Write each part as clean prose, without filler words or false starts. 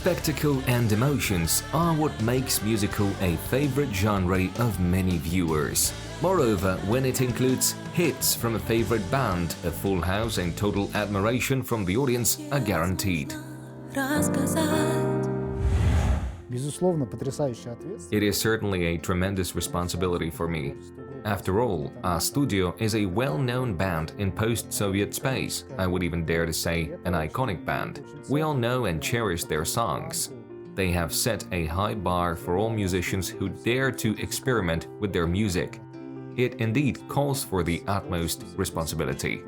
Spectacle and emotions are what makes musical a favorite genre of many viewers. Moreover, when it includes hits from a favorite band, a full house and total admiration from the audience are guaranteed. It is certainly a tremendous responsibility for me. After all, our studio is a well-known band in post-Soviet space. I would even dare to say an iconic band. We all know and cherish their songs. They have set a high bar for all musicians who dare to experiment with their music. It indeed calls for the utmost responsibility.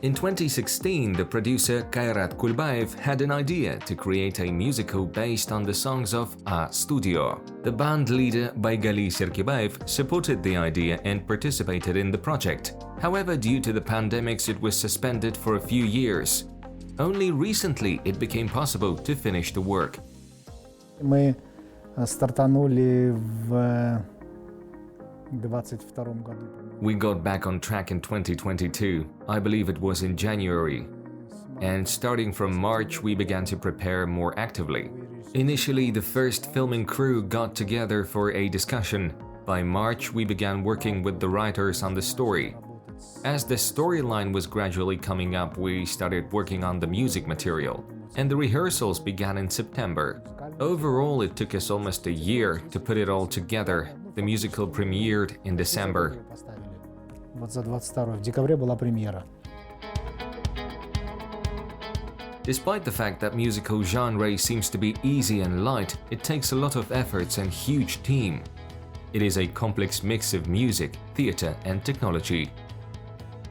In 2016, the producer Kairat Kulbaev had an idea to create a musical based on the songs of A Studio. The band leader Baygali Serkibaev supported the idea and participated in the project. However, due to the pandemics, it was suspended for a few years. Only recently it became possible to finish the work. Мы стартанули в 22 году. We got back on track in 2022, I believe it was in January. And starting from March, we began to prepare more actively. Initially, the first filming crew got together for a discussion. By March, we began working with the writers on the story. As the storyline was gradually coming up, we started working on the music material. And the rehearsals began in September. Overall, it took us almost a year to put it all together. The musical premiered in December. В декабре была премьера. Despite the fact that musical genre seems to be easy and light, it takes a lot of efforts and huge team. It is a complex mix of music, theater and technology.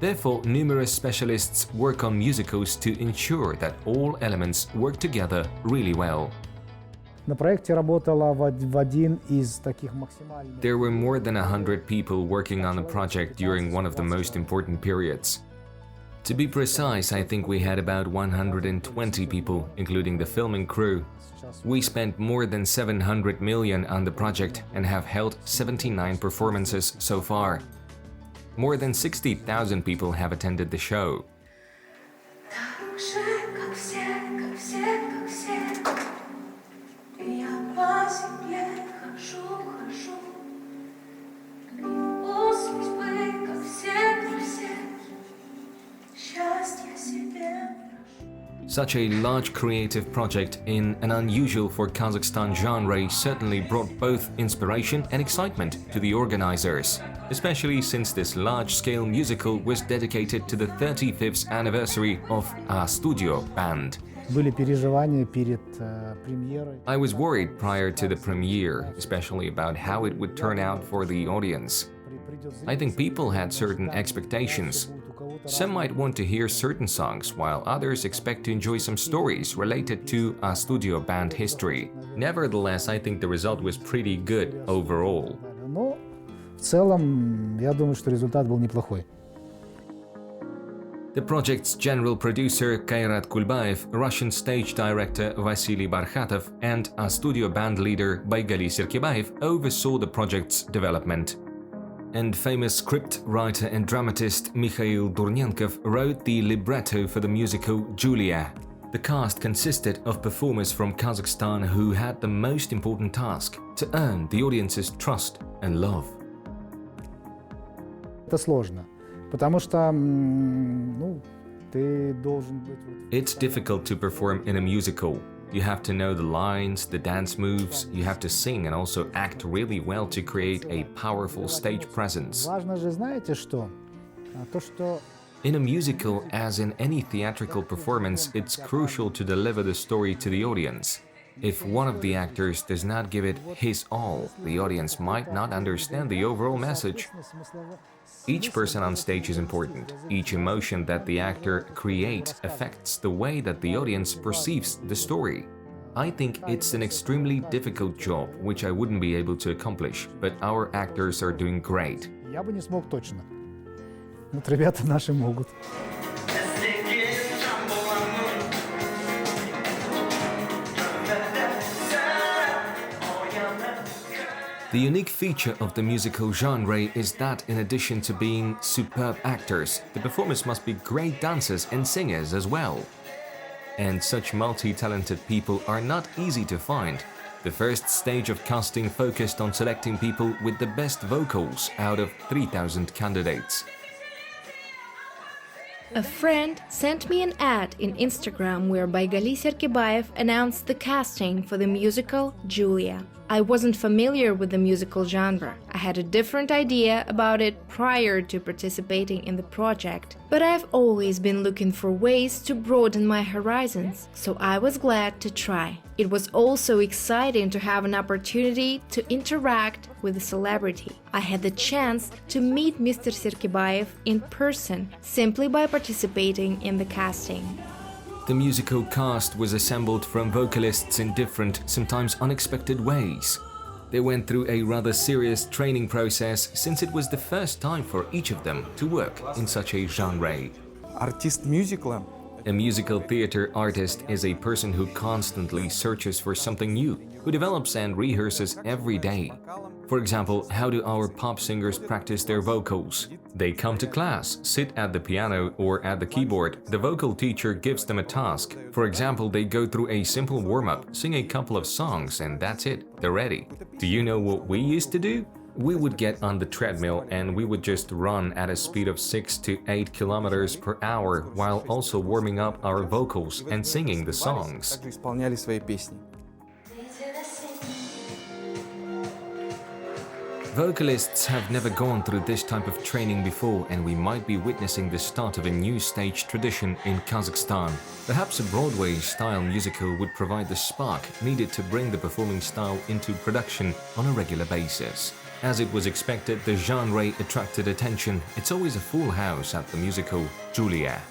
Therefore, numerous specialists work on musicals to ensure that all elements work together really well. На проекте работало в один из таких максимальных. There were more than 100 people working on the project during one of the most important periods. To be precise, I think we had about 120 people, including the filming crew. We spent more than 700 million on the project and have held 79 performances so far. More than 60,000 people have attended the show. Such a large creative project in an unusual for Kazakhstan genre certainly brought both inspiration and excitement to the organizers, especially since this large-scale musical was dedicated to the 35th anniversary of A Studio band. Были переживания перед премьерой. I was worried prior to the premiere, especially about how it would turn out for the audience. I think people had certain expectations. Some might want to hear certain songs, while others expect to enjoy some stories related to A Studio band history. Nevertheless, I think the result was pretty good overall. Но в целом, я думаю, что результат был неплохой. The project's general producer Kairat Kulbaev, Russian stage director Vasily Barkhatov, and A Studio band leader Baygali Serkibaev oversaw the project's development. And famous script writer and dramatist Mikhail Durnenkov wrote the libretto for the musical Julia. The cast consisted of performers from Kazakhstan who had the most important task to earn the audience's trust and love. Это сложно, потому что, ты должен быть. It's difficult to perform in a musical. You have to know the lines, the dance moves, you have to sing and also act really well to create a powerful stage presence. Важно же, знаете что? То, что In a musical, as in any theatrical performance, it's crucial to deliver the story to the audience. If one of the actors does not give it his all, the audience might not understand the overall message. Each person on stage is important. Each emotion that the actor creates affects the way that the audience perceives the story. I think it's an extremely difficult job, which I wouldn't be able to accomplish, but our actors are doing great. я бы не смог точно. Вот ребята наши могут. The unique feature of the musical genre is that in addition to being superb actors, the performers must be great dancers and singers as well. and such multi-talented people are not easy to find. The first stage of casting focused on selecting people with the best vocals out of 3,000 candidates. A friend sent me an ad in Instagram where Baygali Serkebaev announced the casting for the musical Julia. I wasn't familiar with the musical genre. I had a different idea about it prior to participating in the project, but I've always been looking for ways to broaden my horizons, so I was glad to try. It was also exciting to have an opportunity to interact with a celebrity. I had the chance to meet Mr. Serkebaev in person simply by participating in the casting. The musical cast was assembled from vocalists in different, sometimes unexpected ways. They went through a rather serious training process since it was the first time for each of them to work in such a genre. Артист мюзикла. A musical theater artist is a person who constantly searches for something new, who develops and rehearses every day. For example, how do our pop singers practice their vocals? They come to class, sit at the piano or at the keyboard. The vocal teacher gives them a task. For example, they go through a simple warm-up, sing a couple of songs, and that's it. They're ready. Do you know what we used to do? We would get on the treadmill and we would just run at a speed of 6 to 8 kilometers per hour while also warming up our vocals and singing the songs. Также исполняли свои песни. Vocalists have never gone through this type of training before, and we might be witnessing the start of a new stage tradition in Kazakhstan. Perhaps a Broadway-style musical would provide the spark needed to bring the performing style into production on a regular basis. As it was expected, the genre attracted attention. It's always a full house at the musical Julia.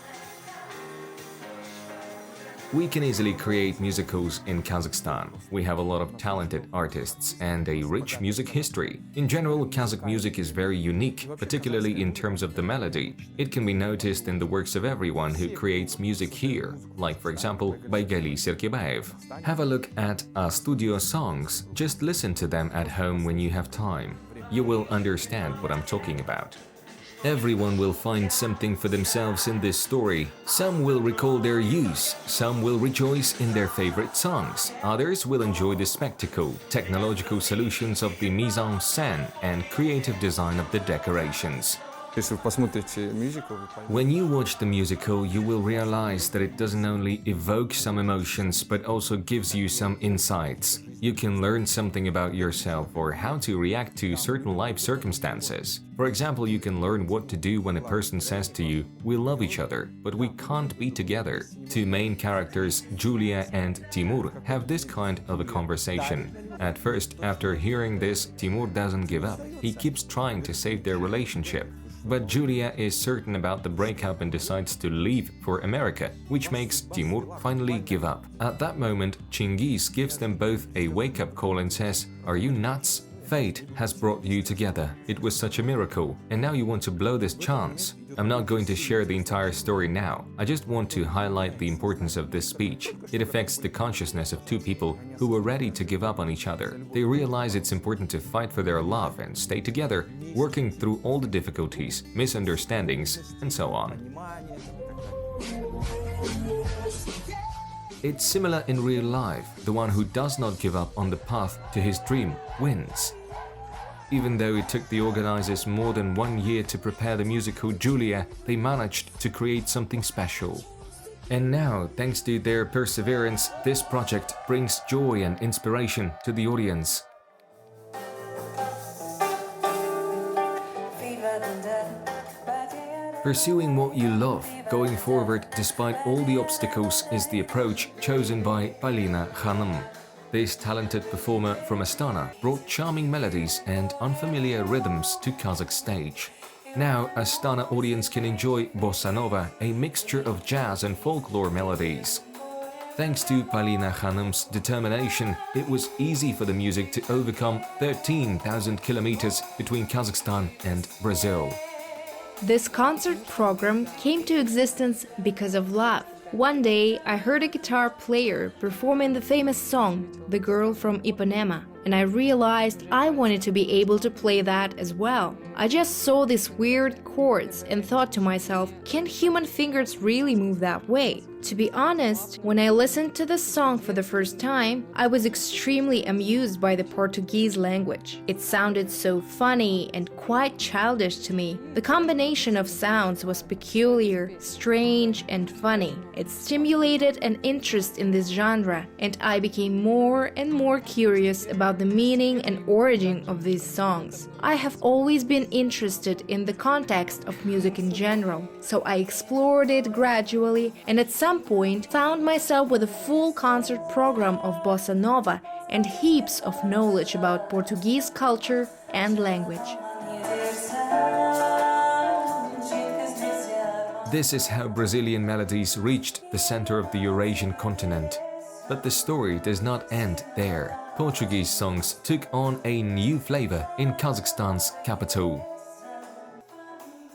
We can easily create musicals in Kazakhstan. We have a lot of talented artists and a rich music history. In general, Kazakh music is very unique, particularly in terms of the melody. It can be noticed in the works of everyone who creates music here, like for example, Baygali Serkebaev. Have a look at our studio songs. Just listen to them at home when you have time. You will understand what I'm talking about. Everyone will find something for themselves in this story. Some will recall their youth, some will rejoice in their favorite songs, others will enjoy the spectacle, technological solutions of the mise en scène, and creative design of the decorations. Если вы посмотрите мюзикл, вы поймете. When you watch the musical, you will realize that it doesn't only evoke some emotions, but also gives you some insights. You can learn something about yourself or how to react to certain life circumstances. For example, you can learn what to do when a person says to you, "We love each other, but we can't be together." Two main characters, Julia and Timur, have this kind of a conversation. At first, after hearing this, Timur doesn't give up. He keeps trying to save their relationship. But Julia is certain about the breakup and decides to leave for America, which makes Timur finally give up. At that moment, Chingiz gives them both a wake-up call and says, "Are you nuts? Fate has brought you together. It was such a miracle, and now you want to blow this chance." I'm not going to share the entire story now. I just want to highlight the importance of this speech. It affects the consciousness of two people who were ready to give up on each other. They realize it's important to fight for their love and stay together, working through all the difficulties, misunderstandings, and so on. It's similar in real life. The one who does not give up on the path to his dream wins. Even though it took the organizers more than 1 year to prepare the musical Julia, they managed to create something special. And now, thanks to their perseverance, this project brings joy and inspiration to the audience. Pursuing what you love, going forward despite all the obstacles, is the approach chosen by Polina Khanum. This talented performer from Astana brought charming melodies and unfamiliar rhythms to Kazakh stage. Now, Astana audience can enjoy bossa nova, a mixture of jazz and folklore melodies. Thanks to Polina Khanum's determination, it was easy for the music to overcome 13,000 kilometers between Kazakhstan and Brazil. This concert program came to existence because of love. One day, I heard a guitar player performing the famous song, The Girl from Ipanema, and I realized I wanted to be able to play that as well. I just saw these weird chords and thought to myself, can human fingers really move that way? To be honest, when I listened to the song for the first time, I was extremely amused by the Portuguese language. It sounded so funny and quite childish to me. The combination of sounds was peculiar, strange, and funny. It stimulated an interest in this genre, and I became more and more curious about the meaning and origin of these songs. I have always been interested in the context of music in general, so I explored it gradually and at some point found myself with a full concert program of bossa nova and heaps of knowledge about Portuguese culture and language. This is how Brazilian melodies reached the center of the Eurasian continent. But the story does not end there. Portuguese songs took on a new flavor in Kazakhstan's capital.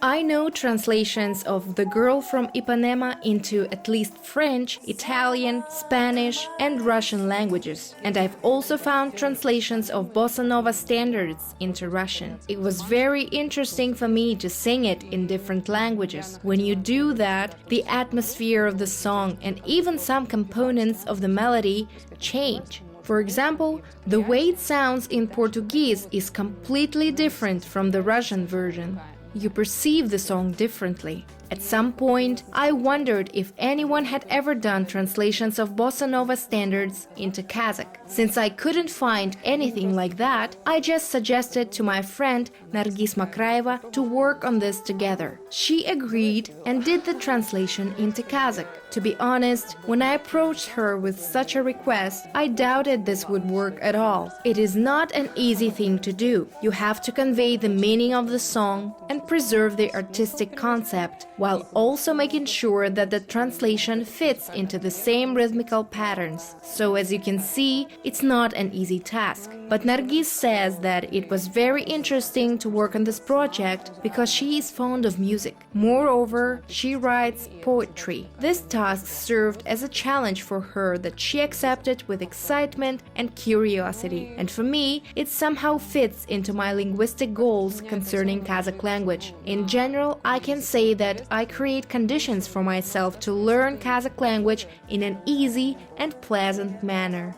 I know translations of The Girl from Ipanema into at least French, Italian, Spanish, and Russian languages, and I've also found translations of bossa nova standards into Russian. It was very interesting for me to sing it in different languages. When you do that, the atmosphere of the song and even some components of the melody change. For example, the way it sounds in Portuguese is completely different from the Russian version. You perceive the song differently. At some point, I wondered if anyone had ever done translations of bossa nova standards into Kazakh. Since I couldn't find anything like that, I just suggested to my friend Nargis Makraeva to work on this together. She agreed and did the translation into Kazakh. To be honest, when I approached her with such a request, I doubted this would work at all. It is not an easy thing to do. You have to convey the meaning of the song and preserve the artistic concept, while also making sure that the translation fits into the same rhythmical patterns. So as you can see, it's not an easy task. But Nargis says that it was very interesting to work on this project because she is fond of music. Moreover, she writes poetry. This task served as a challenge for her that she accepted with excitement and curiosity. And for me, it somehow fits into my linguistic goals concerning Kazakh language. In general, I can say that I create conditions for myself to learn Kazakh language in an easy and pleasant manner.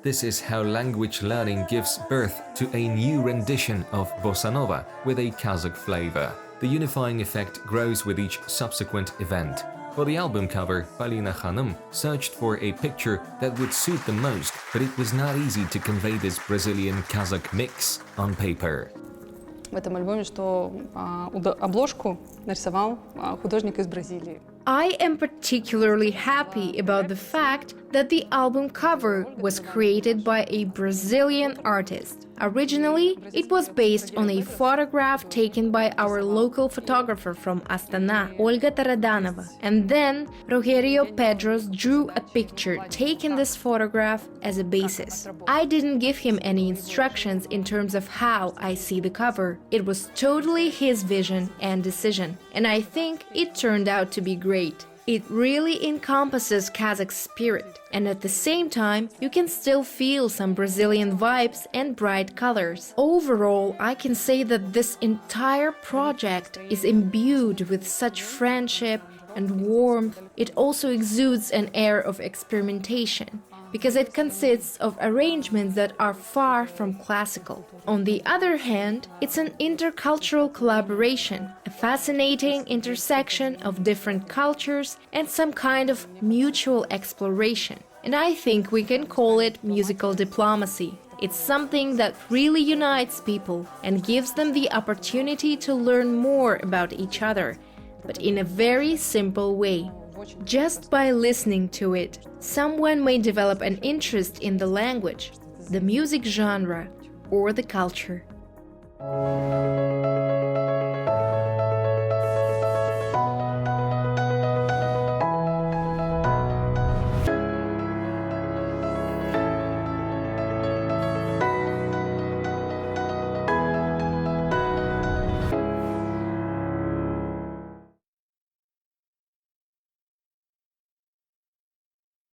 This is how language learning gives birth to a new rendition of bossa nova with a Kazakh flavor. The unifying effect grows with each subsequent event. For the album cover, Polina Hanım searched for a picture that would suit the most, but it was not easy to convey this Brazilian-Kazakh mix on paper. В этом альбоме, что обложку нарисовал художник из Бразилии. I am particularly happy about the fact that the album cover was created by a Brazilian artist. Originally, it was based on a photograph taken by our local photographer from Astana, Olga Taradanova. And then, Rogerio Pedros drew a picture taking this photograph as a basis. I didn't give him any instructions in terms of how I see the cover. It was totally his vision and decision, and I think it turned out to be great. It really encompasses Kazakh spirit, and at the same time, you can still feel some Brazilian vibes and bright colors. Overall, I can say that this entire project is imbued with such friendship and warmth. It also exudes an air of experimentation, because it consists of arrangements that are far from classical. On the other hand, it's an intercultural collaboration, a fascinating intersection of different cultures and some kind of mutual exploration. And I think we can call it musical diplomacy. It's something that really unites people and gives them the opportunity to learn more about each other, but in a very simple way. Just by listening to it, someone may develop an interest in the language, the music genre, or the culture.